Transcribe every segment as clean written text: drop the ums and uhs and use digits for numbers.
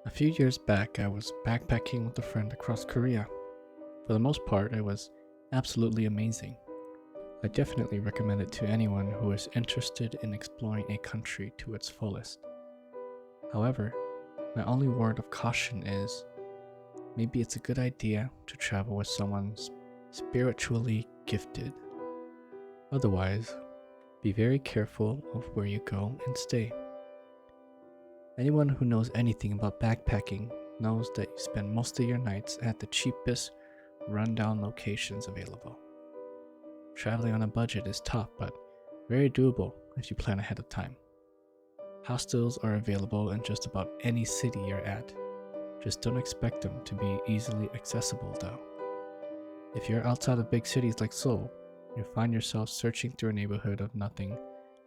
A few years back, I was backpacking with a friend across Korea. For the most part, it was absolutely amazing. I definitely recommend it to anyone who is interested in exploring a country to its fullest. However, my only word of caution is maybe it's a good idea to travel with someone spiritually gifted. Otherwise, be very careful of where you go and stay. Anyone who knows anything about backpacking knows that you spend most of your nights at the cheapest, rundown locations available. Traveling on a budget is tough, but very doable if you plan ahead of time. Hostels are available in just about any city you're at. Just don't expect them to be easily accessible though. If you're outside of big cities like Seoul, you'll find yourself searching through a neighborhood of nothing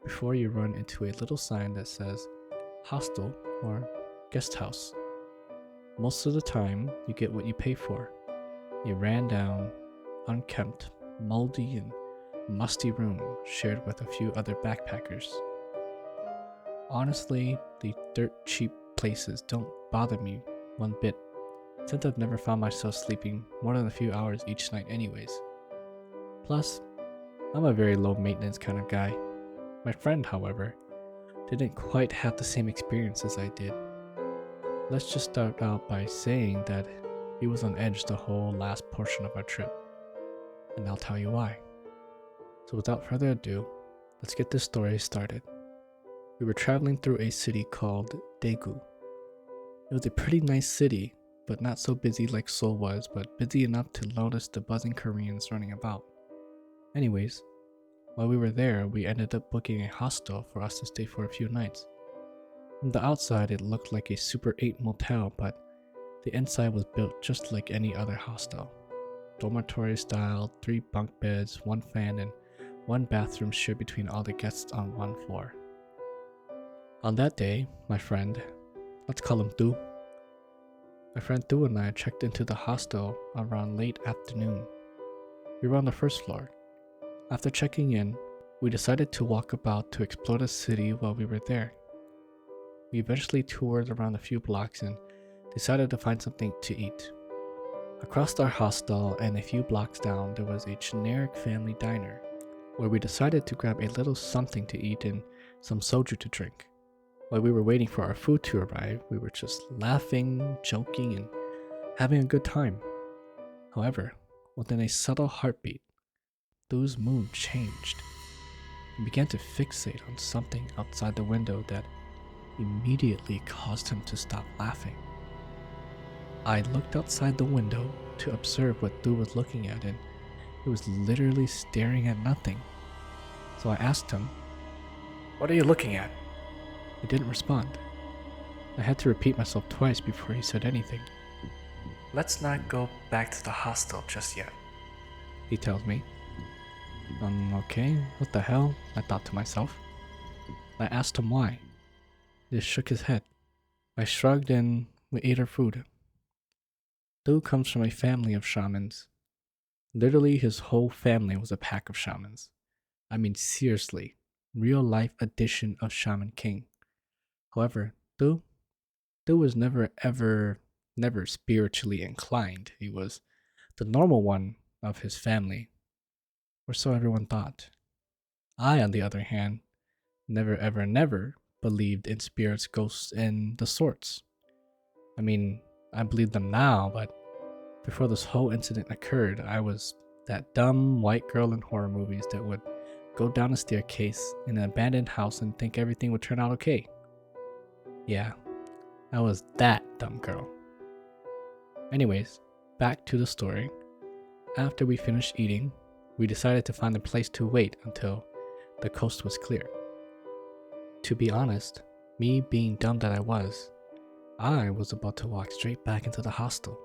before you run into a little sign that says hostel or guest house. Most of the time, you get what you pay for. A ran down, unkempt, moldy, and musty room shared with a few other backpackers. Honestly, the dirt cheap places don't bother me one bit, since I've never found myself sleeping more than a few hours each night anyways. Plus, I'm a very low maintenance kind of guy. My friend, however, didn't quite have the same experience as I did. Let's just start out by saying that he was on edge the whole last portion of our trip, and I'll tell you why. So without further ado, let's get this story started. We were traveling through a city called Daegu. It was a pretty nice city, but not so busy like Seoul was, but busy enough to notice the buzzing Koreans running about. Anyways, while we were there, we ended up booking a hostel for us to stay for a few nights. From the outside, it looked like a Super 8 motel, but the inside was built just like any other hostel. Dormitory style, 3 bunk beds, 1 fan, and 1 bathroom shared between all the guests on 1 floor. On that day, my friend, let's call him Du. My friend Du and I checked into the hostel around late afternoon. We were on the first floor. After checking in, we decided to walk about to explore the city while we were there. We eventually toured around a few blocks and decided to find something to eat. Across our hostel and a few blocks down, there was a generic family diner, where we decided to grab a little something to eat and some soju to drink. While we were waiting for our food to arrive, we were just laughing, joking, and having a good time. However, within a subtle heartbeat, Du's mood changed. He began to fixate on something outside the window that immediately caused him to stop laughing. I looked outside the window to observe what Du was looking at, and he was literally staring at nothing. So I asked him, "What are you looking at?" He didn't respond. I had to repeat myself twice before he said anything. "Let's not go back to the hostel just yet," he tells me. Okay, what the hell? I thought to myself. I asked him why. He just shook his head. I shrugged and we ate our food. Du comes from a family of shamans. Literally, his whole family was a pack of shamans. I mean, seriously, real life edition of Shaman King. However, Du was never spiritually inclined. He was the normal one of his family, or so everyone thought. I, on the other hand, never believed in spirits, ghosts, and the sorts. I mean, I believe them now, but before this whole incident occurred, I was that dumb white girl in horror movies that would go down a staircase in an abandoned house and think everything would turn out okay. Yeah, I was that dumb girl. Anyways, back to the story. After we finished eating, we decided to find a place to wait until the coast was clear. To be honest, me being dumb that I was about to walk straight back into the hostel.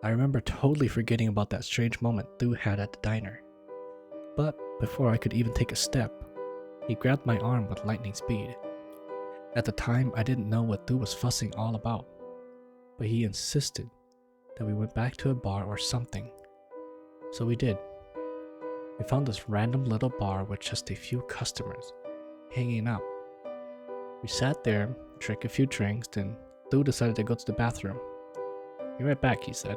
I remember totally forgetting about that strange moment Du had at the diner. But before I could even take a step, he grabbed my arm with lightning speed. At the time, I didn't know what Du was fussing all about, but he insisted that we went back to a bar or something. So we did. We found this random little bar with just a few customers hanging out. We sat there, drank a few drinks, then Du decided to go to the bathroom. Be right back, he said.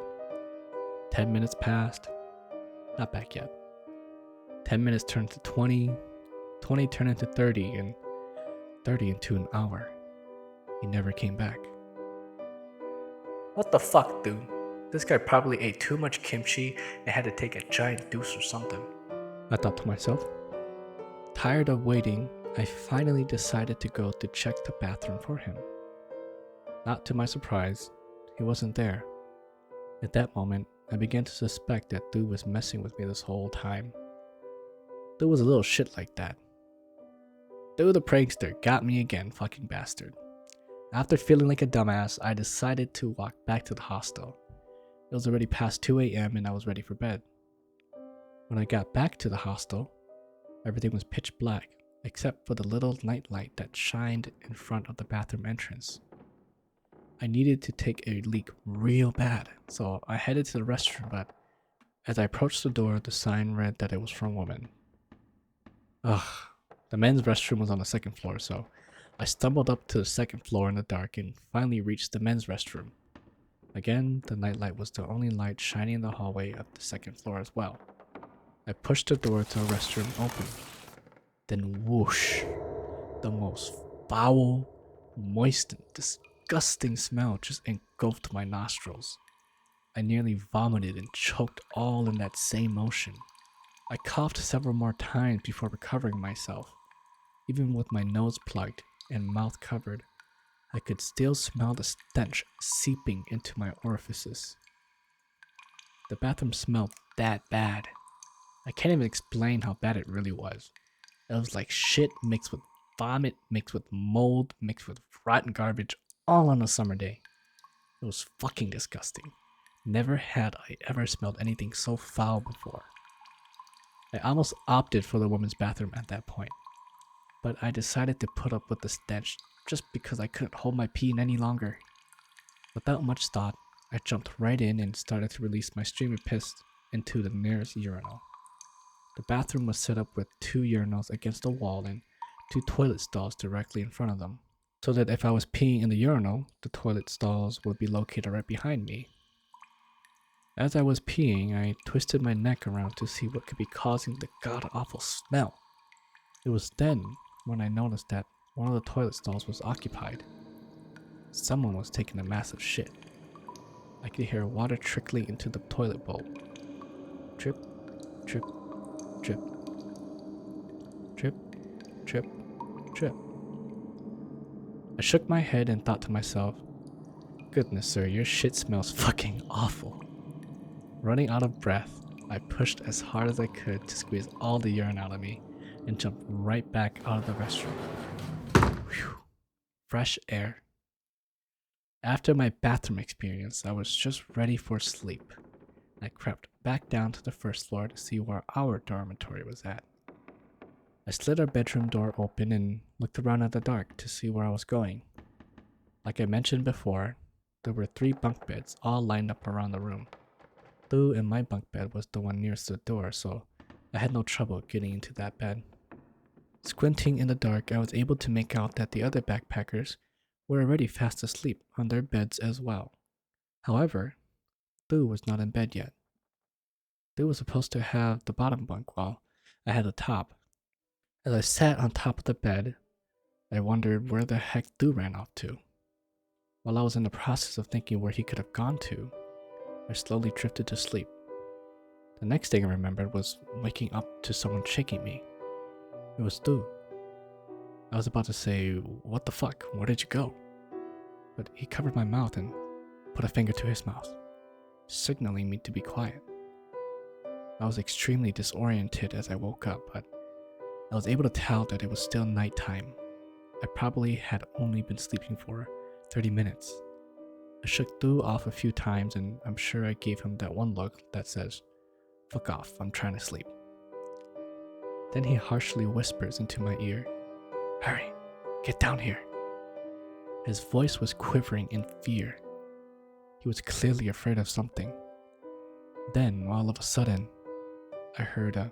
10 minutes passed. Not back yet. 10 minutes turned to 20. 20 turned into 30, and 30 into an hour. He never came back. What the fuck, dude? This guy probably ate too much kimchi and had to take a giant deuce or something, I thought to myself. Tired of waiting, I finally decided to go to check the bathroom for him. Not to my surprise, he wasn't there. At that moment, I began to suspect that Du was messing with me this whole time. Du was a little shit like that. Du the prankster got me again, fucking bastard. After feeling like a dumbass, I decided to walk back to the hostel. It was already past 2 a.m. and I was ready for bed. When I got back to the hostel, everything was pitch black, except for the little nightlight that shined in front of the bathroom entrance. I needed to take a leak real bad, so I headed to the restroom, but as I approached the door, the sign read that it was for women. The men's restroom was on the second floor, so I stumbled up to the second floor in the dark and finally reached the men's restroom. Again, the nightlight was the only light shining in the hallway of the second floor as well. I pushed the door to the restroom open. Then whoosh, the most foul, moist, and disgusting smell just engulfed my nostrils. I nearly vomited and choked all in that same motion. I coughed several more times before recovering myself. Even with my nose plugged and mouth covered, I could still smell the stench seeping into my orifices. The bathroom smelled that bad. I can't even explain how bad it really was. It was like shit mixed with vomit, mixed with mold, mixed with rotten garbage, all on a summer day. It was fucking disgusting. Never had I ever smelled anything so foul before. I almost opted for the women's bathroom at that point, but I decided to put up with the stench just because I couldn't hold my pee in any longer. Without much thought, I jumped right in and started to release my stream of piss into the nearest urinal. The bathroom was set up with 2 urinals against the wall and 2 toilet stalls directly in front of them, so that if I was peeing in the urinal, the toilet stalls would be located right behind me. As I was peeing, I twisted my neck around to see what could be causing the god-awful smell. It was then when I noticed that one of the toilet stalls was occupied. Someone was taking a massive shit. I could hear water trickling into the toilet bowl. Drip, drip, drip. Drip, drip, drip. I shook my head and thought to myself, goodness sir, your shit smells fucking awful. Running out of breath, I pushed as hard as I could to squeeze all the urine out of me and jumped right back out of the restroom. Whew. Fresh air. After my bathroom experience, I was just ready for sleep. I crept back down to the first floor to see where our dormitory was at. I slid our bedroom door open and looked around at the dark to see where I was going. Like I mentioned before, there were 3 bunk beds all lined up around the room. Du and my bunk bed was the one nearest the door, so I had no trouble getting into that bed. Squinting in the dark, I was able to make out that the other backpackers were already fast asleep on their beds as well. However, Du was not in bed yet. Du was supposed to have the bottom bunk while I had the top. As I sat on top of the bed, I wondered where the heck Du ran off to. While I was in the process of thinking where he could have gone to, I slowly drifted to sleep. The next thing I remembered was waking up to someone shaking me. It was Du. I was about to say, what the fuck, where did you go? But he covered my mouth and put a finger to his mouth, signaling me to be quiet. I was extremely disoriented as I woke up, but I was able to tell that it was still nighttime. I probably had only been sleeping for 30 minutes. I shook Du off a few times and I'm sure I gave him that one look that says, fuck off, I'm trying to sleep. Then he harshly whispers into my ear, hurry, get down here. His voice was quivering in fear. He was clearly afraid of something. Then, all of a sudden, I heard a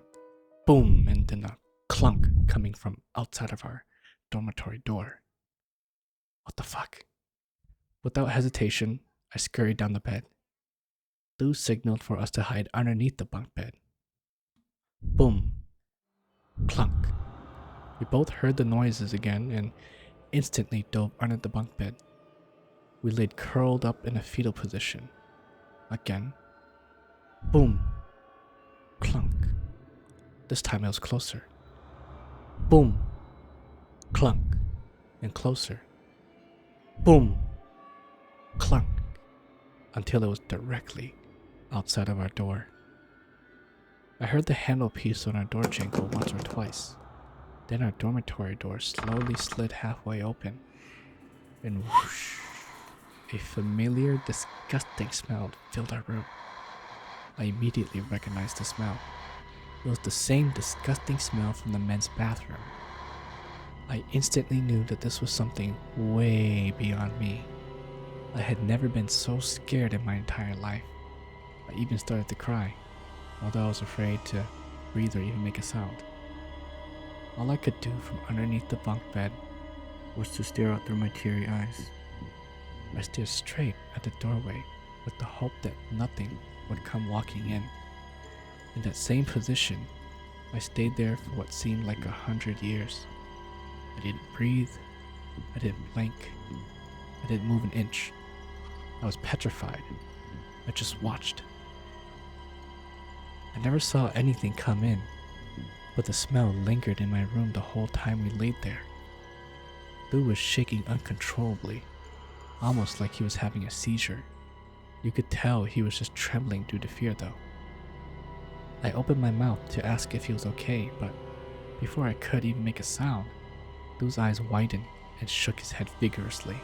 boom and then a clunk coming from outside of our dormitory door. What the fuck? Without hesitation, I scurried down the bed. Lou signaled for us to hide underneath the bunk bed. Boom. Clunk. We both heard the noises again and instantly dove under the bunk bed. We laid curled up in a fetal position. Again. Boom. Clunk. This time it was closer. Boom. Clunk. And closer. Boom. Clunk. Until it was directly outside of our door. I heard the handle piece on our door jingle once or twice. Then our dormitory door slowly slid halfway open. And whoosh, a familiar, disgusting smell filled our room. I immediately recognized the smell. It was the same disgusting smell from the men's bathroom. I instantly knew that this was something way beyond me. I had never been so scared in my entire life. I even started to cry, although I was afraid to breathe or even make a sound. All I could do from underneath the bunk bed was to stare out through my teary eyes. I stared straight at the doorway with the hope that nothing would come walking in. In that same position, I stayed there for what seemed like 100 years. I didn't breathe, I didn't blink, I didn't move an inch. I was petrified. I just watched. I never saw anything come in, but the smell lingered in my room the whole time we laid there. Lou was shaking uncontrollably, almost like he was having a seizure. You could tell he was just trembling due to fear though. I opened my mouth to ask if he was okay, but before I could even make a sound, Lou's eyes widened and shook his head vigorously.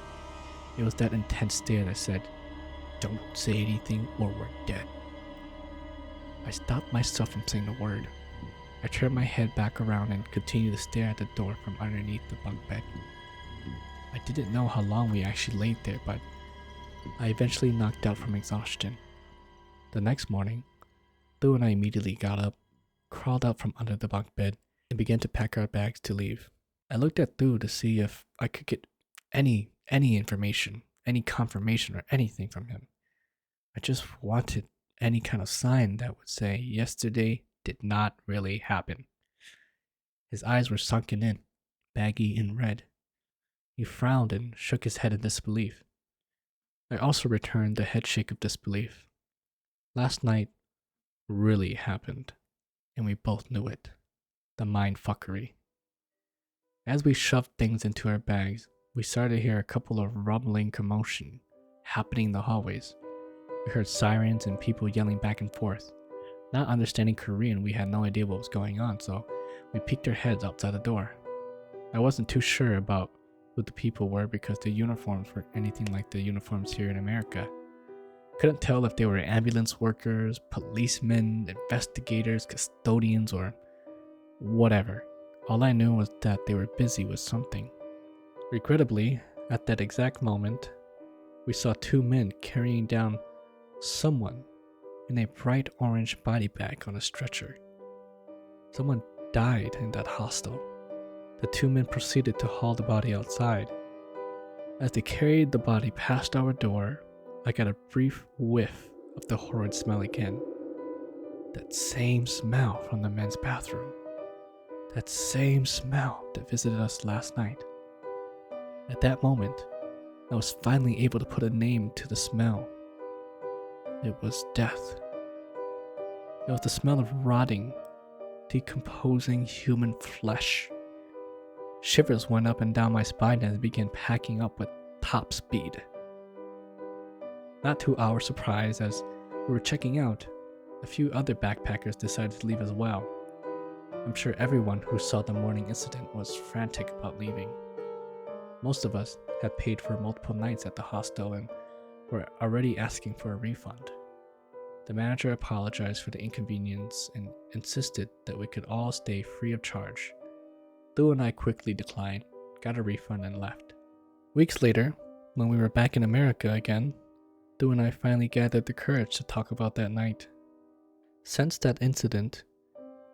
It was that intense stare that said, "Don't say anything or we're dead." I stopped myself from saying a word. I turned my head back around and continued to stare at the door from underneath the bunk bed. I didn't know how long we actually laid there, but I eventually knocked out from exhaustion. The next morning, Lou and I immediately got up, crawled out from under the bunk bed, and began to pack our bags to leave. I looked at Lou to see if I could get any information, any confirmation or anything from him. I just wanted any kind of sign that would say yesterday did not really happen. His eyes were sunken in, baggy and red. He frowned and shook his head in disbelief. I also returned the head shake of disbelief. Last night really happened, and we both knew it. The mind fuckery. As we shoved things into our bags, we started to hear a couple of rumbling commotion happening in the hallways. We heard sirens and people yelling back and forth. Not understanding Korean, we had no idea what was going on, so we peeked our heads outside the door. I wasn't too sure about who the people were because the uniforms weren't anything like the uniforms here in America. Couldn't tell if they were ambulance workers, policemen, investigators, custodians, or whatever. All I knew was that they were busy with something. Regrettably, at that exact moment, we saw two men carrying down someone in a bright orange body bag on a stretcher. Someone died in that hostel. The two men proceeded to haul the body outside. As they carried the body past our door, I got a brief whiff of the horrid smell again. That same smell from the men's bathroom. That same smell that visited us last night. At that moment, I was finally able to put a name to the smell. It was death. It was the smell of rotting, decomposing human flesh. Shivers went up and down my spine as I began packing up with top speed. Not to our surprise, as we were checking out, a few other backpackers decided to leave as well. I'm sure everyone who saw the morning incident was frantic about leaving. Most of us had paid for multiple nights at the hostel and were already asking for a refund. The manager apologized for the inconvenience and insisted that we could all stay free of charge. Lou and I quickly declined, got a refund, and left. Weeks later, when we were back in America again, Lou and I finally gathered the courage to talk about that night. Since that incident,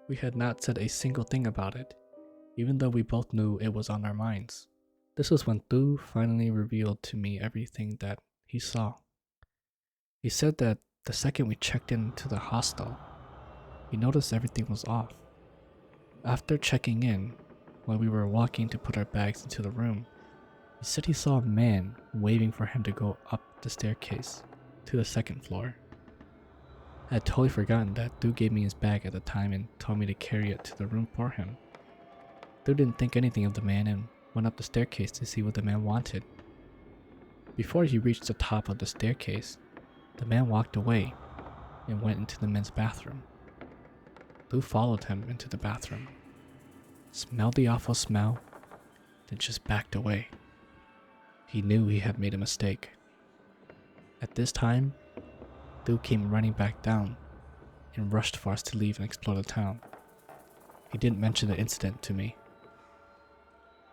we had not said a single thing about it, even though we both knew it was on our minds. This was when Thu finally revealed to me everything that he saw. He said that the second we checked into the hostel, he noticed everything was off. After checking in, while we were walking to put our bags into the room, he said he saw a man waving for him to go up the staircase to the second floor. I had totally forgotten that Thu gave me his bag at the time and told me to carry it to the room for him. Thu didn't think anything of the man and went up the staircase to see what the man wanted. Before he reached the top of the staircase, the man walked away and went into the men's bathroom. Thu followed him into the bathroom, smelled the awful smell, then just backed away. He knew he had made a mistake. At this time, Thu came running back down and rushed for us to leave and explore the town. He didn't mention the incident to me.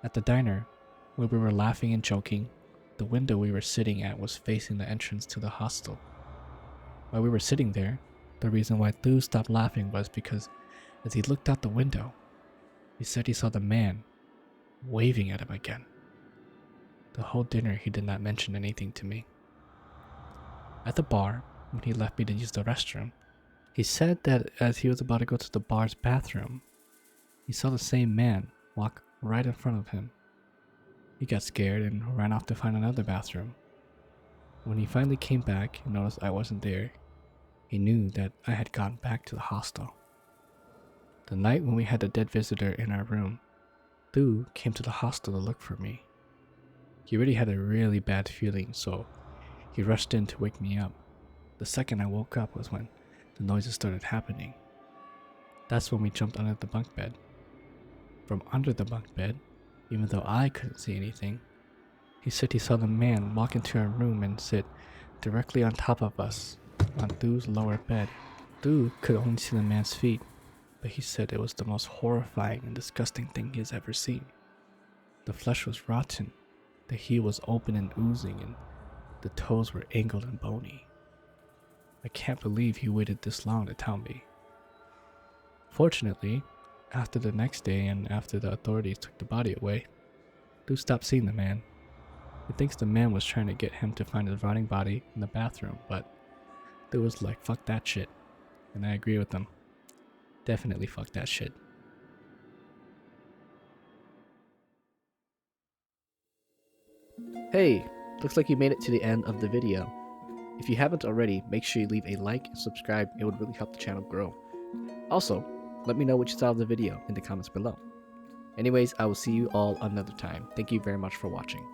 At the diner, where we were laughing and joking, the window we were sitting at was facing the entrance to the hostel. While we were sitting there, the reason why Thu stopped laughing was because as he looked out the window, he said he saw the man waving at him again. The whole dinner he did not mention anything to me. At the bar, when he left me to use the restroom, he said that as he was about to go to the bar's bathroom, he saw the same man walk right in front of him. He got scared and ran off to find another bathroom. When he finally came back and noticed I wasn't there, he knew that I had gone back to the hostel. The night when we had the dead visitor in our room, Thu came to the hostel to look for me. He already had a really bad feeling, so he rushed in to wake me up. The second I woke up was when the noises started happening. That's when we jumped under the bunk bed. From under the bunk bed, even though I couldn't see anything, he said he saw the man walk into our room and sit directly on top of us on Thu's lower bed. Thu could only see the man's feet, but he said it was the most horrifying and disgusting thing he has ever seen. The flesh was rotten, the heel was open and oozing, and the toes were angled and bony. I can't believe he waited this long to tell me. Fortunately, after the next day and after the authorities took the body away, Thu stopped seeing the man. He thinks the man was trying to get him to find his rotting body in the bathroom, but Thu was like, fuck that shit. And I agree with him. Definitely fuck that shit. Hey, looks like you made it to the end of the video. If you haven't already, make sure you leave a like and subscribe. It would really help the channel grow. Also, let me know what you thought of the video in the comments below. Anyways, I will see you all another time. Thank you very much for watching.